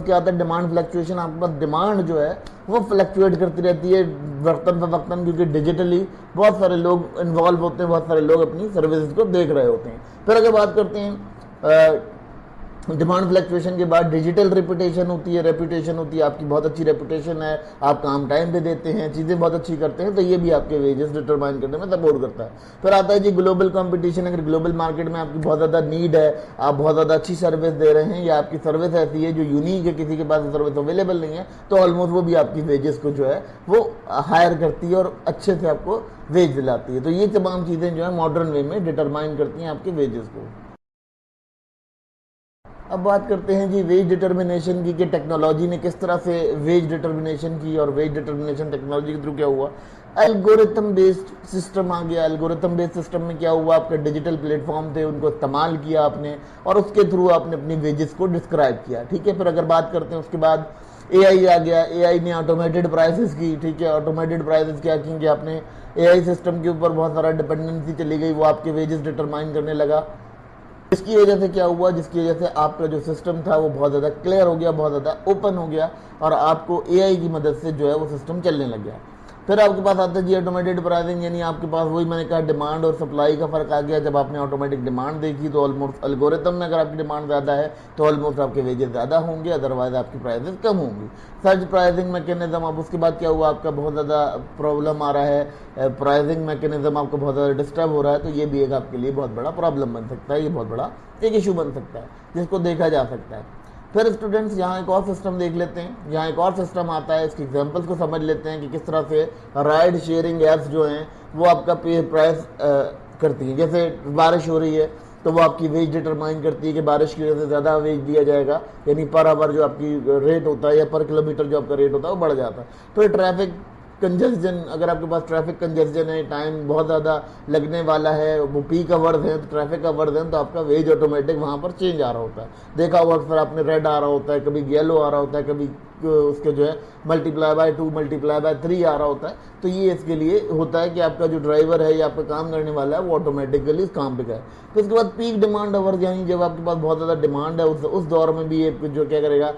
क्या आता है डिमांड फ्लक्चुएशन, आपके पास डिमांड जो है वो फ्लक्चुएट करती रहती है वक्तन पर वक्तन, क्योंकि डिजिटली बहुत सारे लोग इन्वॉल्व होते हैं, बहुत सारे लोग अपनी सर्विसेज को देख रहे होते हैं। फिर अगर बात करते हैं डिमांड फ्लक्चुएशन के बाद डिजिटल रेपुटेशन होती है, रेपुटेशन होती है, आपकी बहुत अच्छी रेपुटेशन है, आप काम टाइम पे देते हैं, चीज़ें बहुत अच्छी करते हैं, तो ये भी आपके वेजेस डिटरमाइन करने में सपोर्ट करता है। फिर आता है जी ग्लोबल कंपटीशन, अगर ग्लोबल मार्केट में आपकी बहुत ज़्यादा नीड है, आप बहुत ज़्यादा अच्छी सर्विस दे रहे हैं, या आपकी सर्विस ऐसी है जो यूनिक है, किसी के पास सर्विस अवेलेबल नहीं है, तो ऑलमोस्ट वो भी आपकी वेजेस को जो है वो हायर करती है और अच्छे से आपको वेज दिलाती है। तो ये तमाम चीज़ें जो है मॉडर्न वे में डिटरमाइन करती हैं आपके वेजेस को। अब बात करते हैं जी वेज डिटर्मिनेशन की, कि टेक्नोलॉजी ने किस तरह से वेज डिटर्मिनेशन की, और वेज डिटर्मिनेशन टेक्नोलॉजी के थ्रू क्या हुआ। एल्गोरिथम बेस्ड सिस्टम आ गया। एल्गोरिथम बेस्ड सिस्टम में क्या हुआ, आपके डिजिटल प्लेटफॉर्म थे, उनको इस्तेमाल किया आपने, और उसके थ्रू आपने अपनी वेजेस को डिस्क्राइब किया। ठीक है, फिर अगर बात करते हैं उसके बाद एआई आ गया। एआई ने ऑटोमेटेड प्राइसेस की। ठीक है, ऑटोमेटेड प्राइसेस क्या की कि आपने एआई सिस्टम के ऊपर बहुत सारा डिपेंडेंसी चली गई, वो आपके वेजेस डिटरमाइन करने लगा। इसकी वजह से क्या हुआ, जिसकी वजह से आपका जो सिस्टम था वो बहुत ज़्यादा क्लियर हो गया, बहुत ज़्यादा ओपन हो गया, और आपको एआई की मदद से जो है वो सिस्टम चलने लग गया। फिर आपके पास आता है जी ऑटोमेटेड प्राइसिंग, यानी आपके पास वही मैंने कहा डिमांड और सप्लाई का फर्क आ गया। जब आपने ऑटोमेटिक डिमांड देखी तो ऑलमोस्ट एल्गोरिथम में अगर आपकी डिमांड ज़्यादा है तो ऑलमोस्ट आपके वेजेस ज़्यादा होंगे, अदरवाइज आपकी प्राइसेस कम होंगी। सर्च प्राइसिंग मैकेनिज्म, अब उसके बाद क्या हुआ, आपका बहुत ज़्यादा प्रॉब्लम आ रहा है, प्राइसिंग मैकेनिज्म आपको बहुत ज़्यादा डिस्टर्ब हो रहा है, तो ये भी एक आपके लिए बहुत बड़ा प्रॉब्लम बन सकता है, ये बहुत बड़ा एक इशू बन सकता है जिसको देखा जा सकता है। फिर स्टूडेंट्स यहाँ एक और सिस्टम देख लेते हैं, यहाँ एक और सिस्टम आता है, इसकी एग्जांपल्स को समझ लेते हैं कि किस तरह से राइड शेयरिंग ऐप्स जो हैं वो आपका पे प्राइस करती हैं। जैसे बारिश हो रही है तो वो आपकी वेज डिटरमाइन करती है कि बारिश की वजह से ज़्यादा वेज दिया जाएगा, यानी पर आवर जो आपकी रेट होता है या पर किलोमीटर जो आपका रेट होता है वो बढ़ जाता है। फिर ट्रैफिक कंजेस्शन, अगर आपके पास ट्रैफिक कंजेस्शन है, टाइम बहुत ज़्यादा लगने वाला है, वो पीक आवर्स हैं, तो ट्रैफिक आवर्स हैं, तो आपका वेज ऑटोमेटिक वहाँ पर चेंज आ रहा होता है। देखा हुआ फिर आपने रेड आ रहा होता है, कभी येलो आ रहा होता है, कभी उसके जो है मल्टीप्लाई बाय 2 मल्टीप्लाई बाय 3 आ रहा होता है। तो ये इसके लिए होता है कि आपका जो ड्राइवर है या आपका काम करने वाला है वो ऑटोमेटिकली इस काम पे गए। फिर उसके बाद पीक डिमांड आवर्स, यानी जब आपके पास बहुत ज़्यादा डिमांड है उस दौर में भी ये जो क्या करेगा,